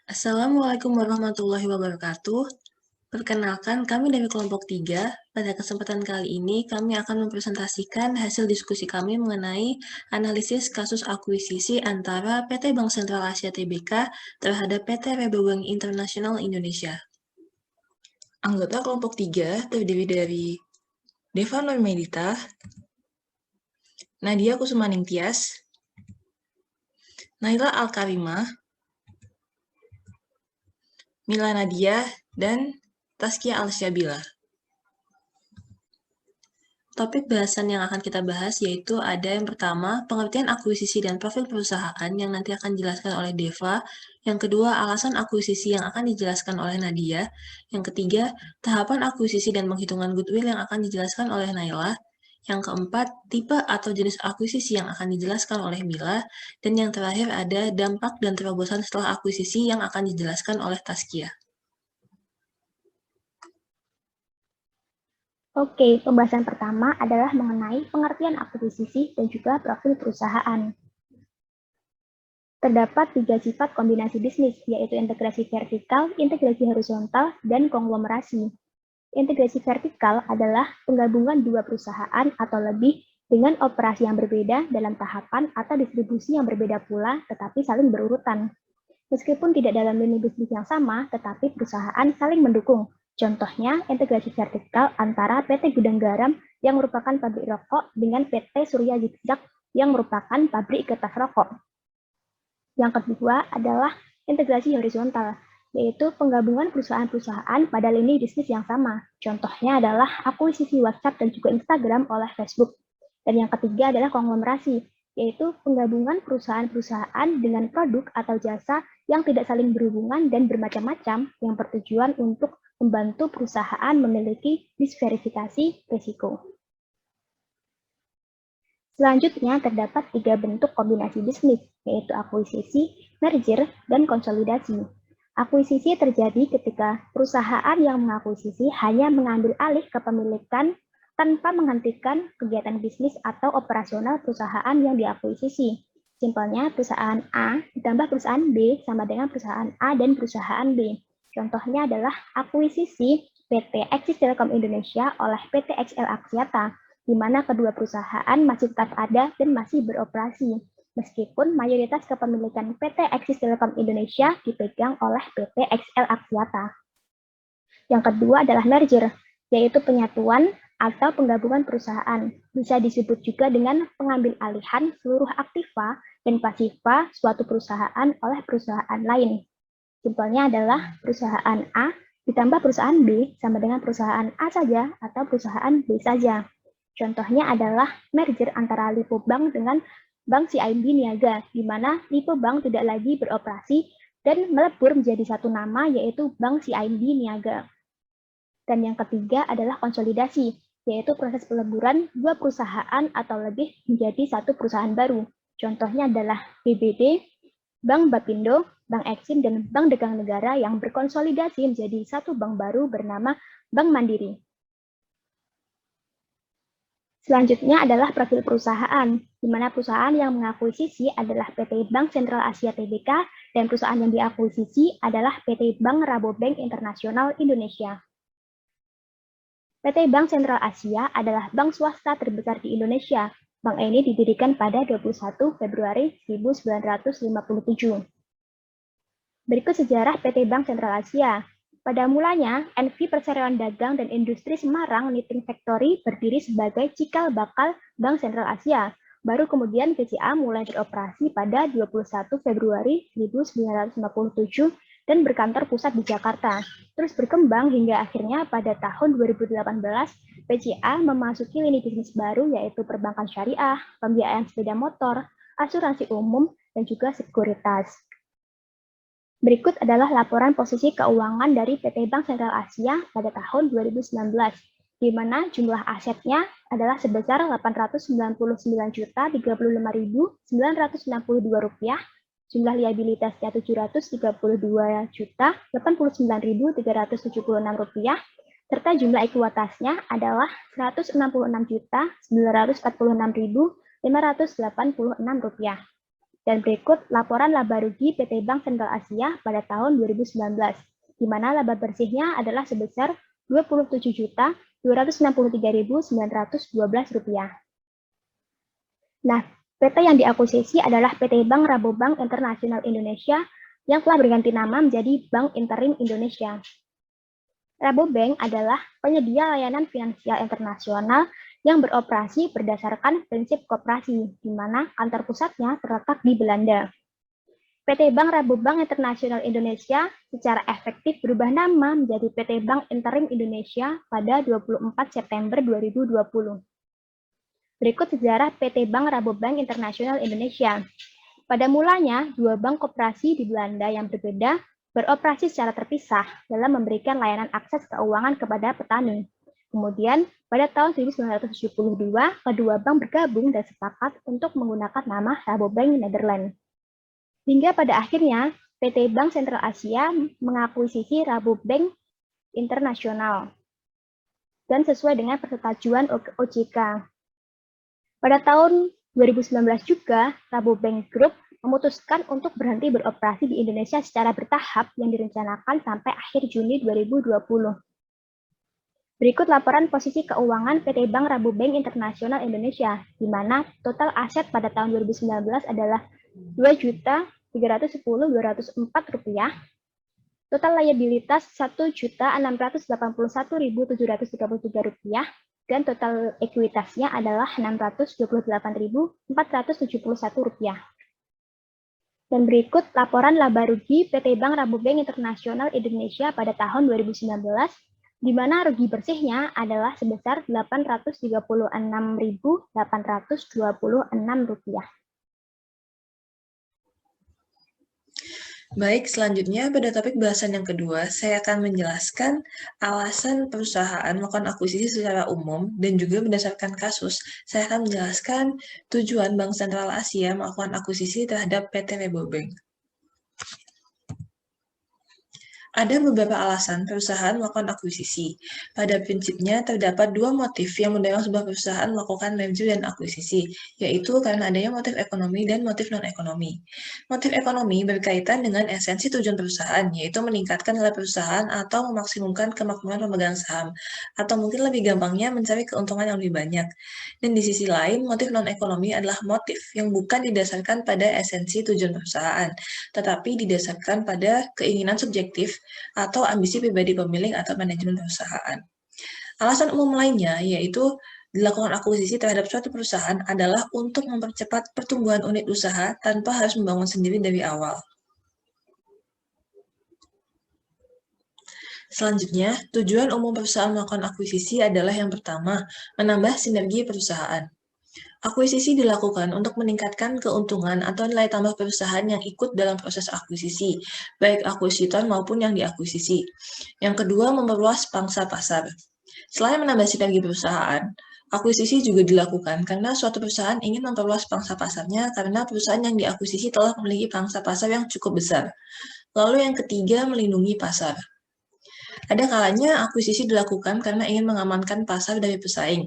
Assalamualaikum warahmatullahi wabarakatuh. Perkenalkan, kami dari kelompok 3. Pada kesempatan kali ini, kami akan mempresentasikan hasil diskusi kami mengenai analisis kasus akuisisi antara PT Bank Sentral Asia Tbk terhadap PT Rabobank Internasional Indonesia. Anggota kelompok 3 terdiri dari Deva Nurmedita, Nadia Kusumaning Tias, Naila Alkarimah, Mila Nadia, dan Taskia Alsyabila. Topik bahasan yang akan kita bahas yaitu ada yang pertama, pengertian akuisisi dan profil perusahaan yang nanti akan dijelaskan oleh Deva. Yang kedua, alasan akuisisi yang akan dijelaskan oleh Nadia. Yang ketiga, tahapan akuisisi dan penghitungan goodwill yang akan dijelaskan oleh Naila. Yang keempat, tipe atau jenis akuisisi yang akan dijelaskan oleh Mila. Dan yang terakhir ada dampak dan terobosan setelah akuisisi yang akan dijelaskan oleh Taskia. Oke, pembahasan pertama adalah mengenai pengertian akuisisi dan juga profil perusahaan. Terdapat 3 sifat kombinasi bisnis, yaitu integrasi vertikal, integrasi horizontal, dan konglomerasi. Integrasi vertikal adalah penggabungan dua perusahaan atau lebih dengan operasi yang berbeda dalam tahapan atau distribusi yang berbeda pula, tetapi saling berurutan. Meskipun tidak dalam lini bisnis yang sama, tetapi perusahaan saling mendukung. Contohnya, integrasi vertikal antara PT Gudang Garam yang merupakan pabrik rokok dengan PT Surya Zigzag yang merupakan pabrik kertas rokok. Yang kedua adalah integrasi horizontal, yaitu penggabungan perusahaan-perusahaan pada lini bisnis yang sama. Contohnya adalah akuisisi WhatsApp dan juga Instagram oleh Facebook. Dan yang ketiga adalah konglomerasi, yaitu penggabungan perusahaan-perusahaan dengan produk atau jasa yang tidak saling berhubungan dan bermacam-macam yang bertujuan untuk membantu perusahaan memiliki disverifikasi risiko. Selanjutnya terdapat 3 bentuk kombinasi bisnis, yaitu akuisisi, merger, dan konsolidasi. Akuisisi terjadi ketika perusahaan yang mengakuisisi hanya mengambil alih kepemilikan tanpa menghentikan kegiatan bisnis atau operasional perusahaan yang diakuisisi. Simpelnya, perusahaan A ditambah perusahaan B sama dengan perusahaan A dan perusahaan B. Contohnya adalah akuisisi PT Axis Telkom Indonesia oleh PT XL Axiata, di mana kedua perusahaan masih tetap ada dan masih beroperasi, meskipun mayoritas kepemilikan PT Axis Telkom Indonesia dipegang oleh PT XL Axiata. Yang kedua adalah merger, yaitu penyatuan atau penggabungan perusahaan. Bisa disebut juga dengan pengambil alihan seluruh aktiva dan pasiva suatu perusahaan oleh perusahaan lain. Simpelnya adalah perusahaan A ditambah perusahaan B sama dengan perusahaan A saja atau perusahaan B saja. Contohnya adalah merger antara Lipo Bank dengan Bank CIMB Niaga, di mana Lipo Bank tidak lagi beroperasi dan melebur menjadi satu nama yaitu Bank CIMB Niaga. Dan yang ketiga adalah konsolidasi, yaitu proses peleburan dua perusahaan atau lebih menjadi satu perusahaan baru. Contohnya adalah BBD, Bank Bapindo, Bank Eksim, dan Bank Dagang Negara yang berkonsolidasi menjadi satu bank baru bernama Bank Mandiri. Selanjutnya adalah profil perusahaan, di mana perusahaan yang mengakuisisi adalah PT Bank Sentral Asia Tbk dan perusahaan yang diakuisisi adalah PT Bank Rabobank Internasional Indonesia. PT Bank Sentral Asia adalah bank swasta terbesar di Indonesia. Bank ini didirikan pada 21 Februari 1957. Berikut sejarah PT Bank Sentral Asia. Pada mulanya, NV Perseroan Dagang dan Industri Semarang Knitting Factory berdiri sebagai cikal bakal Bank Sentral Asia. Baru kemudian BCA mulai beroperasi pada 21 Februari 1957 dan berkantor pusat di Jakarta. Terus berkembang hingga akhirnya pada tahun 2018, BCA memasuki lini bisnis baru yaitu perbankan syariah, pembiayaan sepeda motor, asuransi umum, dan juga sekuritas. Berikut adalah laporan posisi keuangan dari PT Bank Sentral Asia pada tahun 2019, di mana jumlah asetnya adalah sebesar Rp899.035.962, jumlah liabilitasnya Rp732.089.376, serta jumlah ekuitasnya adalah Rp166.946.586. Dan berikut laporan laba rugi PT Bank Sentral Asia pada tahun 2019, di mana laba bersihnya adalah sebesar Rp27.263.912. Nah, PT yang diakuisisi adalah PT Bank Rabobank Internasional Indonesia yang telah berganti nama menjadi Bank Interim Indonesia. Rabobank adalah penyedia layanan finansial internasional yang beroperasi berdasarkan prinsip koperasi, di mana kantor pusatnya terletak di Belanda. PT Bank Rabobank Internasional Indonesia secara efektif berubah nama menjadi PT Bank Interim Indonesia pada 24 September 2020. Berikut sejarah PT Bank Rabobank Internasional Indonesia. Pada mulanya, dua bank koperasi di Belanda yang berbeda beroperasi secara terpisah dalam memberikan layanan akses keuangan kepada petani. Kemudian, pada tahun 1972, kedua bank bergabung dan sepakat untuk menggunakan nama Rabobank Nederland. Hingga pada akhirnya, PT Bank Sentral Asia mengakuisisi Rabobank Internasional dan sesuai dengan persetujuan OJK. Pada tahun 2019 juga, Rabobank Group memutuskan untuk berhenti beroperasi di Indonesia secara bertahap yang direncanakan sampai akhir Juni 2020. Berikut laporan posisi keuangan PT Bank Rabobank Internasional Indonesia, di mana total aset pada tahun 2019 adalah Rp2.310.204, total liabilitas Rp1.681.733, dan total ekuitasnya adalah Rp628.471. Dan berikut laporan laba rugi PT Bank Rabobank Internasional Indonesia pada tahun 2019, di mana rugi bersihnya adalah sebesar Rp836.826. Baik, selanjutnya pada topik bahasan yang kedua, saya akan menjelaskan alasan perusahaan melakukan akuisisi secara umum dan juga berdasarkan kasus. Saya akan menjelaskan tujuan Bank Sentral Asia melakukan akuisisi terhadap PT Rabobank. Ada beberapa alasan perusahaan melakukan akuisisi. Pada prinsipnya, terdapat dua motif yang mendorong sebuah perusahaan melakukan merger dan akuisisi, yaitu karena adanya motif ekonomi dan motif non-ekonomi. Motif ekonomi berkaitan dengan esensi tujuan perusahaan, yaitu meningkatkan nilai perusahaan atau memaksimumkan kemakmuran pemegang saham, atau mungkin lebih gampangnya mencari keuntungan yang lebih banyak. Dan di sisi lain, motif non-ekonomi adalah motif yang bukan didasarkan pada esensi tujuan perusahaan, tetapi didasarkan pada keinginan subjektif atau ambisi pribadi pemilik atau manajemen perusahaan. Alasan umum lainnya yaitu dilakukan akuisisi terhadap suatu perusahaan adalah untuk mempercepat pertumbuhan unit usaha tanpa harus membangun sendiri dari awal. Selanjutnya, tujuan umum perusahaan melakukan akuisisi adalah yang pertama, menambah sinergi perusahaan. Akuisisi dilakukan untuk meningkatkan keuntungan atau nilai tambah perusahaan yang ikut dalam proses akuisisi, baik akuisitor maupun yang diakuisisi. Yang kedua, memperluas pangsa pasar. Selain menambah sinergi perusahaan, akuisisi juga dilakukan karena suatu perusahaan ingin memperluas pangsa pasarnya karena perusahaan yang diakuisisi telah memiliki pangsa pasar yang cukup besar. Lalu yang ketiga, melindungi pasar. Ada kalanya akuisisi dilakukan karena ingin mengamankan pasar dari pesaing.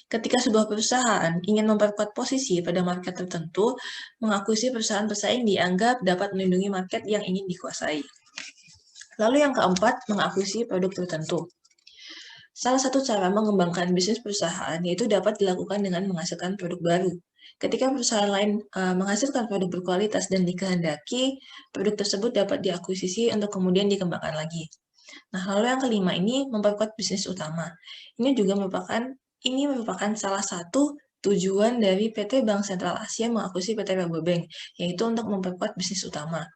Ketika sebuah perusahaan ingin memperkuat posisi pada market tertentu, mengakuisisi perusahaan pesaing dianggap dapat melindungi market yang ingin dikuasai. Lalu yang keempat, mengakuisisi produk tertentu. Salah satu cara mengembangkan bisnis perusahaan yaitu dapat dilakukan dengan menghasilkan produk baru. Ketika perusahaan lain menghasilkan produk berkualitas dan dikehendaki, produk tersebut dapat diakuisisi untuk kemudian dikembangkan lagi. Nah, lalu yang kelima ini memperkuat bisnis utama. Ini merupakan salah satu tujuan dari PT Bank Sentral Asia mengakuisisi PT Rabobank, yaitu untuk memperkuat bisnis utama.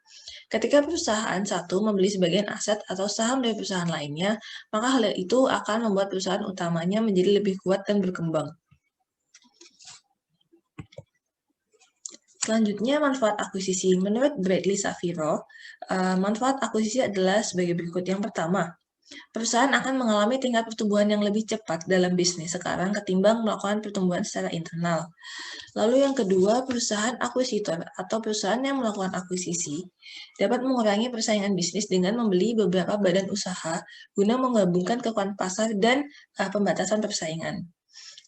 Ketika perusahaan satu membeli sebagian aset atau saham dari perusahaan lainnya, maka hal itu akan membuat perusahaan utamanya menjadi lebih kuat dan berkembang. Selanjutnya, manfaat akuisisi. Menurut Bradley Safiro, manfaat akuisisi adalah sebagai berikut. Yang pertama, perusahaan akan mengalami tingkat pertumbuhan yang lebih cepat dalam bisnis sekarang ketimbang melakukan pertumbuhan secara internal. Lalu yang kedua, perusahaan akuisitor atau perusahaan yang melakukan akuisisi dapat mengurangi persaingan bisnis dengan membeli beberapa badan usaha guna menggabungkan kekuatan pasar dan pembatasan persaingan.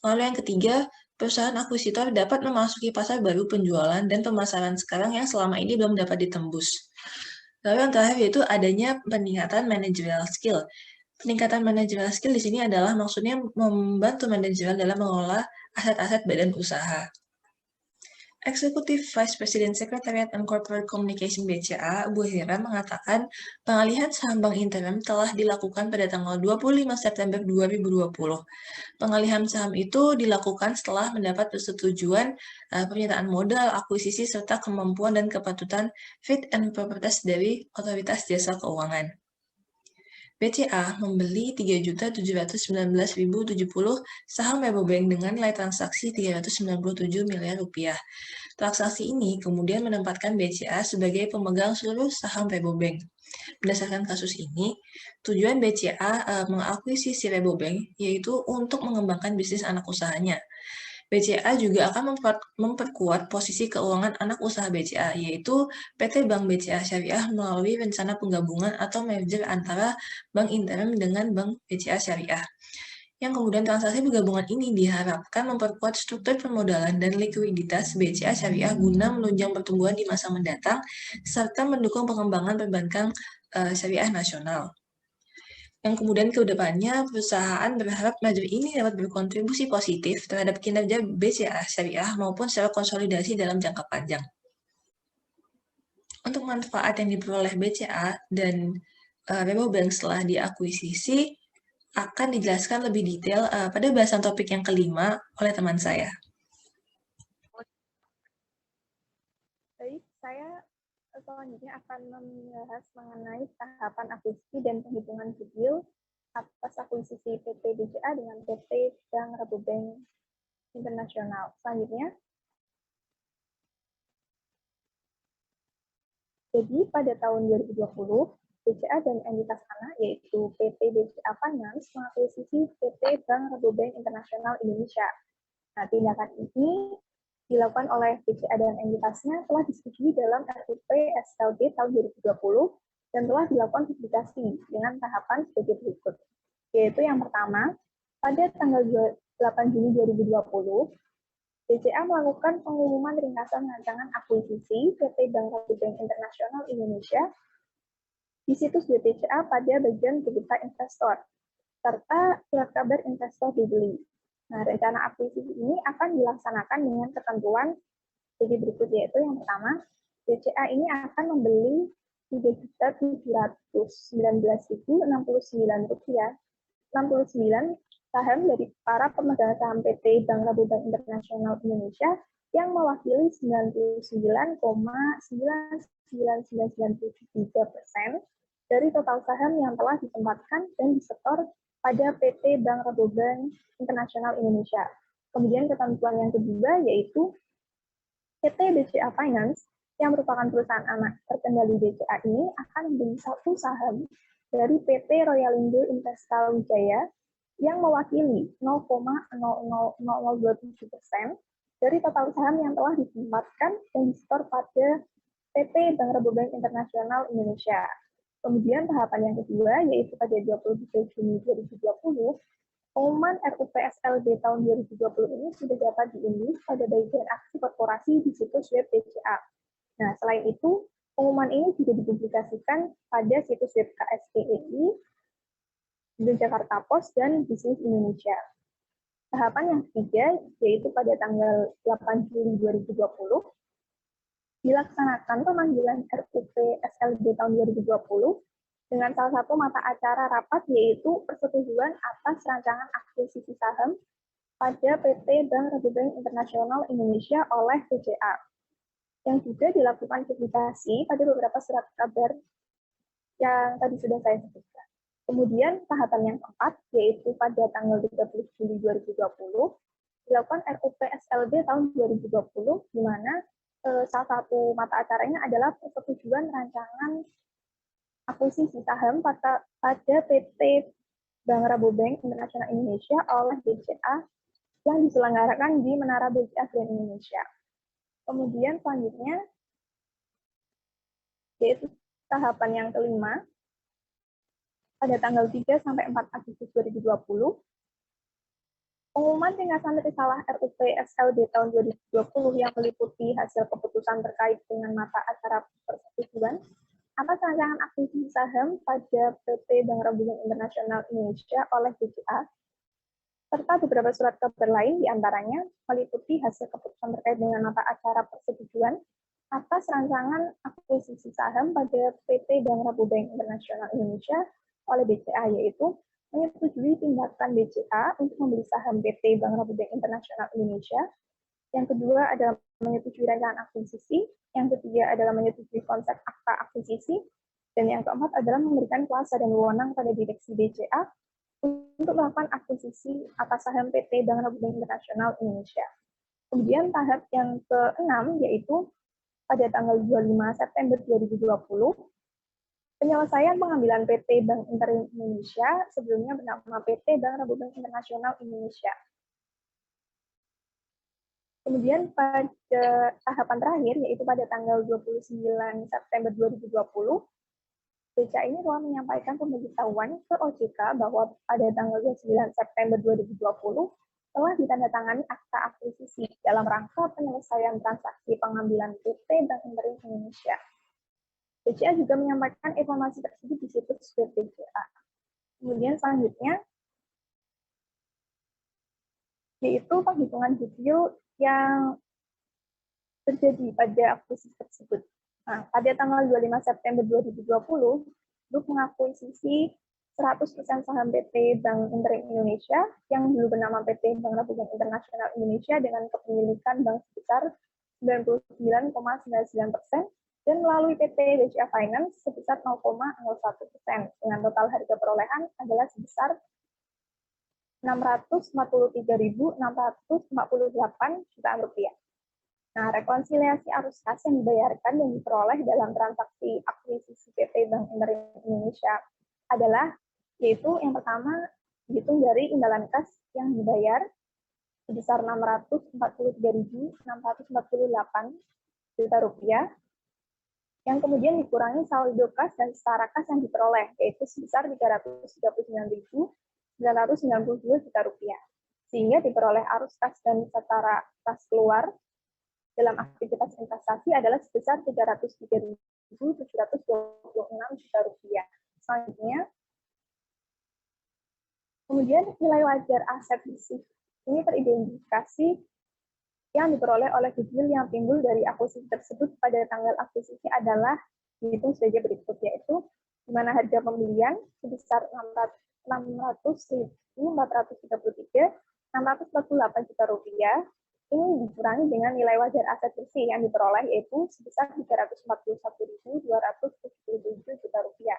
Lalu yang ketiga, perusahaan akuisitor dapat memasuki pasar baru penjualan dan pemasaran sekarang yang selama ini belum dapat ditembus. Lalu yang terakhir yaitu adanya peningkatan managerial skill. Peningkatan managerial skill di sini adalah maksudnya membantu manajer dalam mengelola aset-aset badan usaha. Executive Vice President Secretariat and Corporate Communication BCA, Bu Hira, mengatakan pengalihan saham bank interim telah dilakukan pada tanggal 25 September 2020. Pengalihan saham itu dilakukan setelah mendapat persetujuan pernyataan modal, akuisisi, serta kemampuan dan kepatutan fit and proper test dari Otoritas Jasa Keuangan. BCA membeli 3.719.070 saham Rabobank dengan nilai transaksi 397 miliar rupiah. Transaksi ini kemudian menempatkan BCA sebagai pemegang seluruh saham Rabobank. Berdasarkan kasus ini, tujuan BCA mengakuisisi Rabobank yaitu untuk mengembangkan bisnis anak usahanya. BCA juga akan memperkuat posisi keuangan anak usaha BCA, yaitu PT Bank BCA Syariah melalui rencana penggabungan atau merger antara Bank Interim dengan Bank BCA Syariah. Yang kemudian transaksi penggabungan ini diharapkan memperkuat struktur permodalan dan likuiditas BCA Syariah guna menunjang pertumbuhan di masa mendatang, serta mendukung pengembangan perbankan syariah nasional. Yang kemudian ke depannya, perusahaan berharap merger ini dapat berkontribusi positif terhadap kinerja BCA Syariah maupun secara konsolidasi dalam jangka panjang. Untuk manfaat yang diperoleh BCA dan Rabobank setelah diakuisisi akan dijelaskan lebih detail pada bahasan topik yang kelima oleh teman saya. Baik, saya selanjutnya akan membahas mengenai tahapan akuisisi dan penghitungan goodwill atas akuisisi PT BCA dengan PT Bank Rabobank Internasional. Selanjutnya, jadi pada tahun 2020, BCA dan entitas anak yaitu PT BCA Finance mengakuisisi PT Bank Rabobank Internasional Indonesia. Nah, tindakan ini dilakukan oleh BCA dan entitasnya telah disetujui dalam RUP SLB tahun 2020 dan telah dilakukan publikasi dengan tahapan sebagai berikut. Yaitu yang pertama, pada tanggal 8 Juni 2020, BCA melakukan pengumuman ringkasan rancangan akuisisi PT Bank Rabobank Internasional Indonesia di situs BCA pada bagian berita investor, serta surat kabar investor dibeli. Nah, rencana akuisisi ini akan dilaksanakan dengan ketentuan sebagai berikut, yaitu yang pertama, BCA ini akan membeli Rp3.719.069 saham dari para pemegang saham PT Bank Rabobank Internasional Indonesia yang mewakili 99,999993% dari total saham yang telah ditempatkan dan disetor pada PT Bank Rabobank Internasional Indonesia. Kemudian ketentuan yang kedua yaitu PT BCA Finance yang merupakan perusahaan anak terkendali BCA ini akan membeli satu saham dari PT Royalindo Investa Wijaya yang mewakili 0,00027% dari total saham yang telah ditempatkan dan disetor pada PT Bank Rabobank Internasional Indonesia. Kemudian tahapan yang kedua, yaitu pada 23 Juni 2020, pengumuman RUP SLB tahun 2020 ini sudah dapat diunduh pada bagian aksi korporasi di situs web BCA. Nah, selain itu, pengumuman ini juga dipublikasikan pada situs web KSPEI, The Jakarta Post, dan Bisnis Indonesia. Tahapan yang ketiga, yaitu pada tanggal 8 Juli 2020, dilaksanakan pemanggilan RUP SLB tahun 2020 dengan salah satu mata acara rapat yaitu persetujuan atas rancangan akuisisi saham pada PT Bank Rabobank Internasional Indonesia oleh BCA, yang juga dilakukan publikasi pada beberapa surat kabar yang tadi sudah saya sebutkan. Kemudian tahapan yang keempat yaitu pada tanggal 30 Juli 2020 dilakukan RUP SLB tahun 2020 di mana salah satu mata acaranya adalah persetujuan rancangan akuisisi saham pada PT Bank Rabobank Internasional Indonesia oleh BCA yang diselenggarakan di Menara BCA Grand Indonesia. Kemudian selanjutnya yaitu tahapan yang kelima pada tanggal 3 sampai 4 Agustus 2020 Pengumuman tingkatan risalah RUP SLB tahun 2020 yang meliputi hasil keputusan terkait dengan mata acara persetujuan atas rancangan akuisisi saham pada PT Bank Ragunan Internasional Indonesia oleh BCA, serta beberapa surat kabar lain diantaranya meliputi hasil keputusan terkait dengan mata acara persetujuan atas rancangan akuisisi saham pada PT Bank Ragunan Internasional Indonesia oleh BCA, yaitu menyetujui tindakan BCA untuk membeli saham PT Bank Ragunan Internasional Indonesia. Yang kedua adalah menyetujui rancangan akuisisi. Yang ketiga adalah menyetujui konsep akta akuisisi. Dan yang keempat adalah memberikan kuasa dan wewenang pada direksi BCA untuk melakukan akuisisi atas saham PT Bank Ragunan Internasional Indonesia. Kemudian tahap yang keenam yaitu pada tanggal 25 September 2020, penyelesaian pengambilan PT Bank Indonesia sebelumnya bernama PT Bank Ragunan Internasional Indonesia. Kemudian pada tahapan terakhir, yaitu pada tanggal 29 September 2020, BCA ini telah menyampaikan pemberitahuan ke OJK bahwa pada tanggal 29 September 2020 telah ditandatangani akta akuisisi dalam rangka penyelesaian transaksi pengambilan PT Bank Indonesia. BCA juga menyampaikan informasi tersebut di situs web BCA. Kemudian selanjutnya, yaitu penghitungan goodwill yang terjadi pada akuisisi tersebut. Nah, pada tanggal 25 September 2020, Grup mengakuisisi 100% saham PT Bank Indonesia yang dulu bernama PT Bank Ragunan Internasional Indonesia dengan kepemilikan bank sebesar 99,99% dan melalui PT BCA Finance sebesar 0,01% dengan total harga perolehan adalah sebesar 643.648 juta rupiah. Nah, rekonsiliasi arus kas yang dibayarkan dan diperoleh dalam transaksi akuisisi PT Bank Indonesia adalah yaitu yang pertama dihitung dari imbalan kas yang dibayar sebesar 643.648 juta rupiah, yang kemudian dikurangi saldo kas dan setara kas yang diperoleh, yaitu sebesar 339.992 juta rupiah. Sehingga diperoleh arus kas dan setara kas keluar dalam aktivitas investasi adalah sebesar 303.726 juta rupiah. Selanjutnya, kemudian nilai wajar aset bersih ini teridentifikasi yang diperoleh oleh goodwill yang timbul dari akuisisi tersebut pada tanggal akuisisi adalah dihitung sebagai berikut, yaitu di mana harga pembelian sebesar 600.433.648 juta rupiah ini dikurangi dengan nilai wajar aset bersih yang diperoleh yaitu sebesar 341.277 juta rupiah,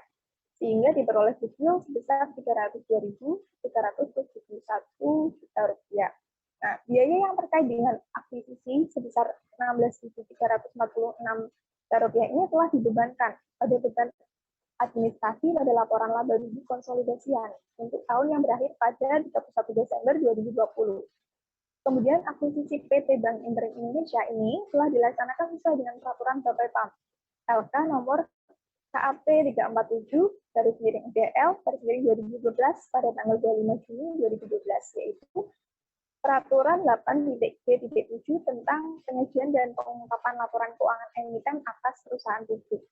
sehingga diperoleh goodwill sebesar 302.371 juta rupiah. Nah, biaya yang terkait dengan akuisisi sebesar 16.346 juta rupiah ini telah dibebankan pada beban administrasi pada laporan laba rugi konsolidasian untuk tahun yang berakhir pada 31 Desember 2020. Kemudian akuisisi PT Bank Indonesia ini telah dilaksanakan sesuai dengan peraturan BPPAM LK nomor KAP 347/DL/2012 pada tanggal 25 Juni 2012, yaitu Peraturan 8.G.7 tentang penyajian dan pengungkapan laporan keuangan emiten atas perusahaan publik.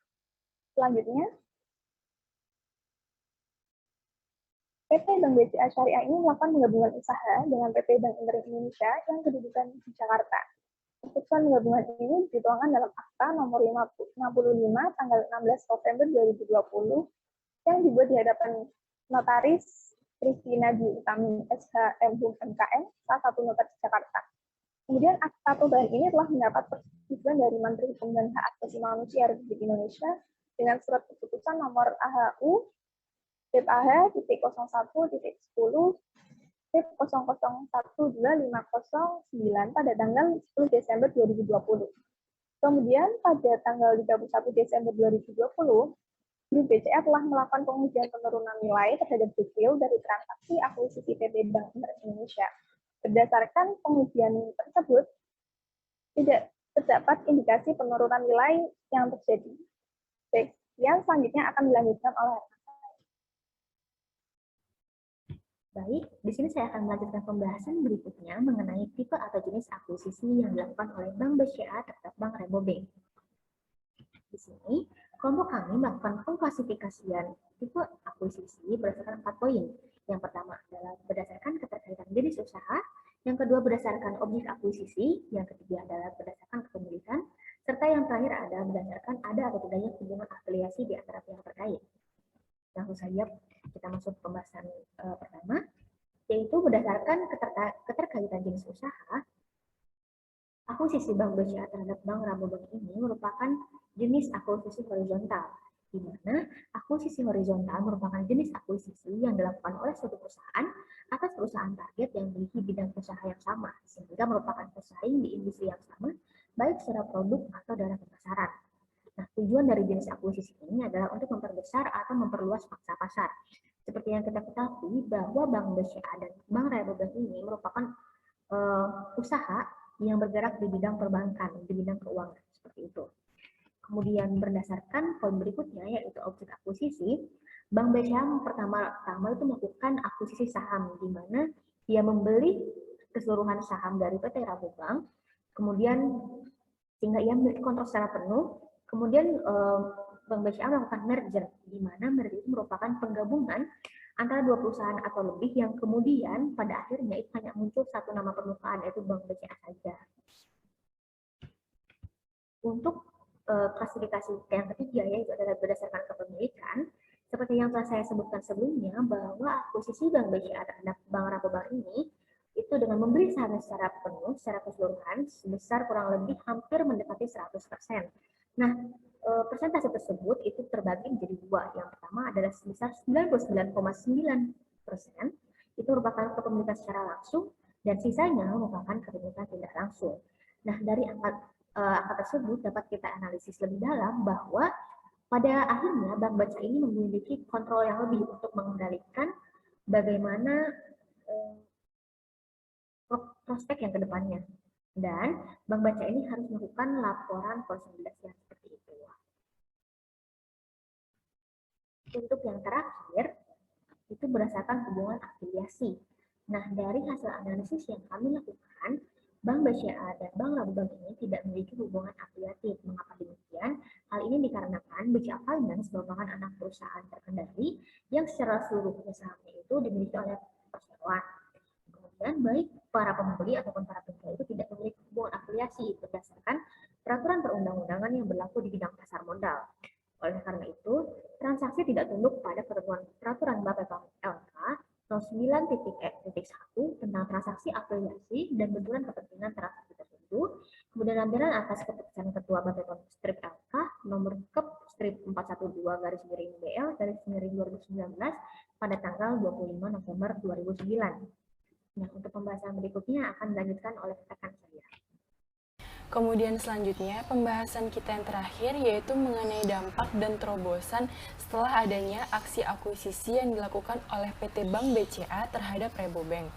Selanjutnya, PT Bank BCA Syariah ini melakukan penggabungan usaha dengan PT Bank Indonesia yang kedudukan di Jakarta. Keputusan penggabungan ini dituangkan dalam Akta nomor 65 tanggal 16 November 2020 yang dibuat di hadapan Notaris Christina Dwi Utami SHM MKM, salah satu notaris Jakarta. Kemudian akta perubahan ini telah mendapat persetujuan dari Menteri Hukum dan Hak Asasi Manusia Republik Indonesia dengan surat keputusan nomor AHU TIP AH.001.10.0012509 pada tanggal 10 Desember 2020. Kemudian pada tanggal 31 Desember 2020, Grup BCA telah melakukan pengujian penurunan nilai terhadap goodwill dari transaksi akuisisi PT Bank Indonesia. Berdasarkan pengujian tersebut, tidak terdapat indikasi penurunan nilai yang terjadi. Baik, yang selanjutnya akan dilanjutkan oleh Baik, di sini saya akan melanjutkan pembahasan berikutnya mengenai tipe atau jenis akuisisi yang dilakukan oleh Bank BCA terhadap Bank Rabobank. Di sini, kelompok kami melakukan pengklasifikasian tipe akuisisi berdasarkan 4 poin. Yang pertama adalah berdasarkan keterkaitan jenis usaha, yang kedua berdasarkan objek akuisisi, yang ketiga adalah berdasarkan kepemilikan, serta yang terakhir adalah berdasarkan ada atau tidaknya hubungan afiliasi di antara pihak terkait. Langsung saja kita masuk ke pembahasan pertama, yaitu berdasarkan keterkaitan jenis usaha. Akuisisi Bank BCA terhadap Bank Rabobank ini merupakan jenis akuisisi horizontal, di mana akuisisi horizontal merupakan jenis akuisisi yang dilakukan oleh suatu perusahaan atas perusahaan target yang memiliki bidang usaha yang sama, sehingga merupakan pesaing di industri yang sama, baik secara produk atau dalam pemasaran. Nah, tujuan dari jenis akuisisi ini adalah untuk memperbesar atau memperluas pangsa pasar. Seperti yang kita ketahui bahwa Bank BCA dan Bank Rabobank ini merupakan usaha yang bergerak di bidang perbankan, di bidang keuangan, seperti itu. Kemudian berdasarkan poin berikutnya, yaitu objek akuisisi, Bank BCA pertama itu melakukan akuisisi saham, di mana dia membeli keseluruhan saham dari PT Rabobank, kemudian sehingga ia memiliki kontrol secara penuh. Kemudian Bank BCA melakukan merger, di mana merger itu merupakan penggabungan antara dua perusahaan atau lebih yang kemudian pada akhirnya itu hanya muncul satu nama permukaan, yaitu Bank BCA saja. Untuk klasifikasi yang ketiga, yaitu adalah berdasarkan kepemilikan, seperti yang telah saya sebutkan sebelumnya, bahwa akuisisi Bank BCA terhadap Bank Rabobank ini itu dengan membeli saham secara penuh, secara keseluruhan, sebesar kurang lebih hampir mendekati 100%. Nah, persentase tersebut itu terbagi menjadi dua. Yang pertama adalah sebesar 99,9%, itu merupakan kepemilikan secara langsung, dan sisanya merupakan kepemilikan tidak langsung. Nah, dari angka tersebut dapat kita analisis lebih dalam bahwa pada akhirnya Bank BCA ini memiliki kontrol yang lebih untuk mengendalikan bagaimana prospek yang kedepannya. Dan Bank BCA ini harus melakukan laporan konsolidasi yang seperti itu. Untuk yang terakhir, itu berdasarkan hubungan afiliasi. Nah, dari hasil analisis yang kami lakukan, Bank BCA dan Bank Rabobank ini tidak memiliki hubungan afiliatif. Mengapa demikian? Hal ini dikarenakan BCA Finance merupakan anak perusahaan terkendali yang secara seluruhnya sahamnya itu dimiliki oleh perseroan. Kemudian baik para pembeli ataupun para penjual itu tidak memiliki hubungan afiliasi berdasarkan peraturan perundang-undangan yang berlaku di bidang pasar modal. Oleh karena itu, transaksi tidak tunduk pada peraturan BAPEPAM-LK 09.1 tentang transaksi afiliasi dan benturan kepentingan transaksi tertentu. Kemudian lampiran atas keputusan Ketua BAPEPAM strip LK nomor Kep strip 412/BL/2019 pada tanggal 25 November 2009. Nah, untuk pembahasan berikutnya akan dilanjutkan oleh rekan saya. Kemudian selanjutnya, pembahasan kita yang terakhir yaitu mengenai dampak dan terobosan setelah adanya aksi akuisisi yang dilakukan oleh PT Bank BCA terhadap Rabobank.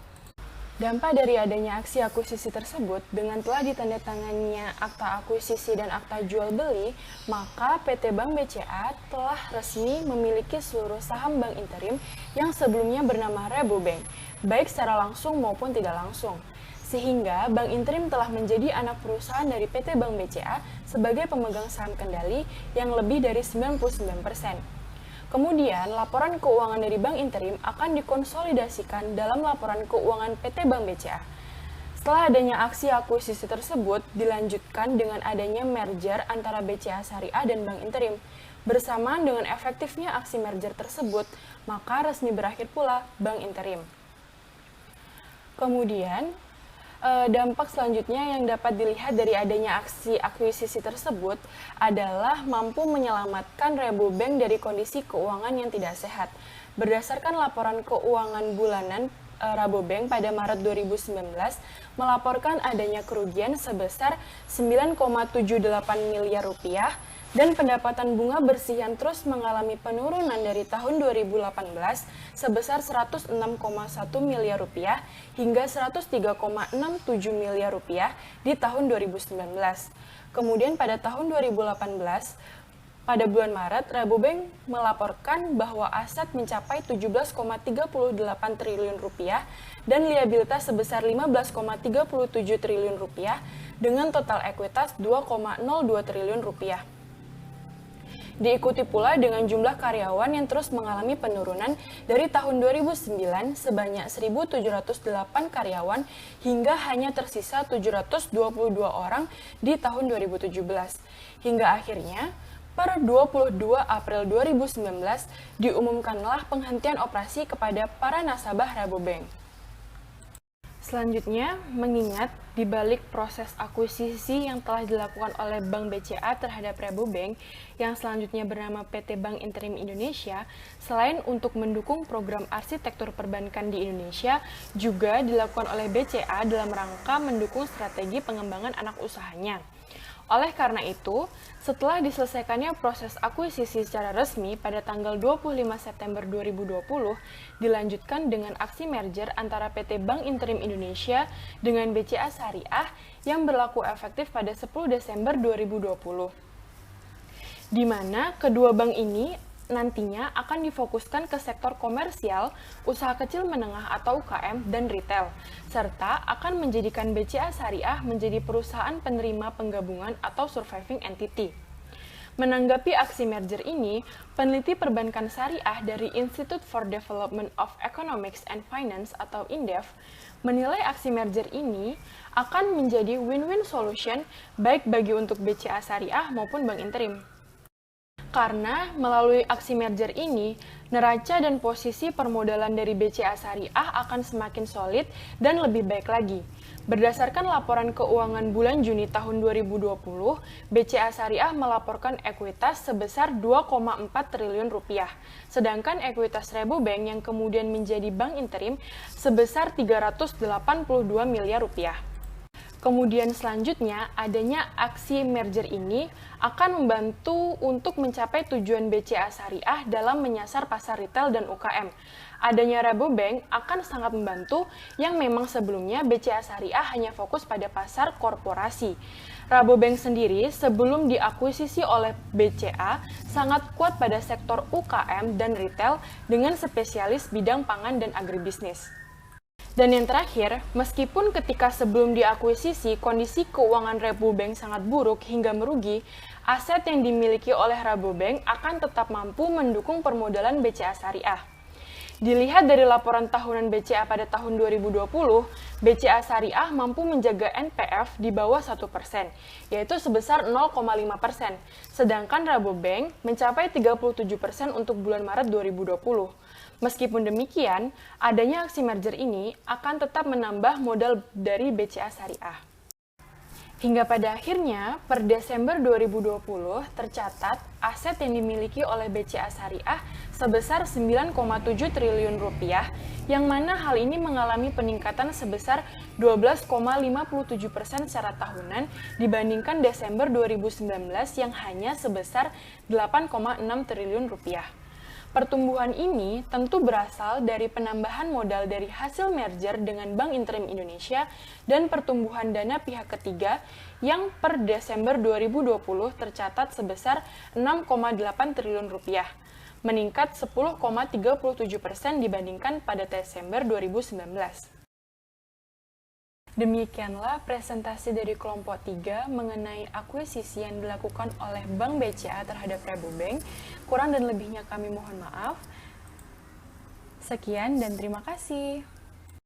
Dampak dari adanya aksi akuisisi tersebut, dengan telah ditandatangannya akta akuisisi dan akta jual beli, maka PT Bank BCA telah resmi memiliki seluruh saham Bank Interim yang sebelumnya bernama Rabobank, baik secara langsung maupun tidak langsung. Sehingga Bank Interim telah menjadi anak perusahaan dari PT Bank BCA sebagai pemegang saham kendali yang lebih dari 99%. Kemudian, laporan keuangan dari Bank Interim akan dikonsolidasikan dalam laporan keuangan PT Bank BCA. Setelah adanya aksi akuisisi tersebut, dilanjutkan dengan adanya merger antara BCA Syariah dan Bank Interim. Bersamaan dengan efektifnya aksi merger tersebut, maka resmi berakhir pula Bank Interim. Kemudian, dampak selanjutnya yang dapat dilihat dari adanya aksi akuisisi tersebut adalah mampu menyelamatkan Rabobank dari kondisi keuangan yang tidak sehat. Berdasarkan laporan keuangan bulanan Rabobank pada Maret 2019 melaporkan adanya kerugian sebesar 9,78 miliar rupiah dan pendapatan bunga bersih yang terus mengalami penurunan dari tahun 2018 sebesar 106,1 miliar rupiah hingga 103,67 miliar rupiah di tahun 2019. Kemudian pada tahun 2018, Pada bulan Maret, Rabobank melaporkan bahwa aset mencapai 17,38 triliun rupiah dan liabilitas sebesar 15,37 triliun rupiah dengan total ekuitas 2,02 triliun rupiah. Diikuti pula dengan jumlah karyawan yang terus mengalami penurunan dari tahun 2009 sebanyak 1.708 karyawan hingga hanya tersisa 722 orang di tahun 2017. Hingga akhirnya, per 22 April 2019 diumumkanlah penghentian operasi kepada para nasabah Rabobank. Selanjutnya, mengingat di balik proses akuisisi yang telah dilakukan oleh Bank BCA terhadap Rabobank yang selanjutnya bernama PT Bank Interim Indonesia, selain untuk mendukung program arsitektur perbankan di Indonesia, juga dilakukan oleh BCA dalam rangka mendukung strategi pengembangan anak usahanya. Oleh karena itu, setelah diselesaikannya proses akuisisi secara resmi pada tanggal 25 September 2020, dilanjutkan dengan aksi merger antara PT Bank Interim Indonesia dengan BCA Syariah yang berlaku efektif pada 10 Desember 2020. Di mana kedua bank ini nantinya akan difokuskan ke sektor komersial, usaha kecil menengah atau UKM, dan retail, serta akan menjadikan BCA Syariah menjadi perusahaan penerima penggabungan atau surviving entity. Menanggapi aksi merger ini, peneliti perbankan syariah dari Institute for Development of Economics and Finance atau INDEF menilai aksi merger ini akan menjadi win-win solution baik bagi untuk BCA Syariah maupun Bank Interim. Karena melalui aksi merger ini, neraca dan posisi permodalan dari BCA Syariah akan semakin solid dan lebih baik lagi. Berdasarkan laporan keuangan bulan Juni tahun 2020, BCA Syariah melaporkan ekuitas sebesar 2,4 triliun rupiah, sedangkan ekuitas Rabobank yang kemudian menjadi Bank Interim sebesar 382 miliar rupiah. Kemudian selanjutnya, adanya aksi merger ini akan membantu untuk mencapai tujuan BCA Syariah dalam menyasar pasar retail dan UKM. Adanya Rabobank akan sangat membantu yang memang sebelumnya BCA Syariah hanya fokus pada pasar korporasi. Rabobank sendiri sebelum diakuisisi oleh BCA sangat kuat pada sektor UKM dan retail dengan spesialis bidang pangan dan agribisnis. Dan yang terakhir, meskipun ketika sebelum diakuisisi kondisi keuangan Rabobank sangat buruk hingga merugi, aset yang dimiliki oleh Rabobank akan tetap mampu mendukung permodalan BCA Syariah. Dilihat dari laporan tahunan BCA pada tahun 2020, BCA Syariah mampu menjaga NPF di bawah 1%, yaitu sebesar 0,5%, sedangkan Rabobank mencapai 37% untuk bulan Maret 2020. Meskipun demikian, adanya aksi merger ini akan tetap menambah modal dari BCA Syariah. Hingga pada akhirnya, per Desember 2020, tercatat aset yang dimiliki oleh BCA Syariah sebesar 9,7 triliun rupiah, yang mana hal ini mengalami peningkatan sebesar 12,57% secara tahunan dibandingkan Desember 2019 yang hanya sebesar 8,6 triliun rupiah. Pertumbuhan ini tentu berasal dari penambahan modal dari hasil merger dengan Bank Interim Indonesia dan pertumbuhan dana pihak ketiga yang per Desember 2020 tercatat sebesar 6,8 triliun rupiah, meningkat 10,37% dibandingkan pada Desember 2019. Demikianlah presentasi dari kelompok 3 mengenai akuisisi yang dilakukan oleh Bank BCA terhadap Rabobank. Kurang dan lebihnya kami mohon maaf. Sekian dan terima kasih.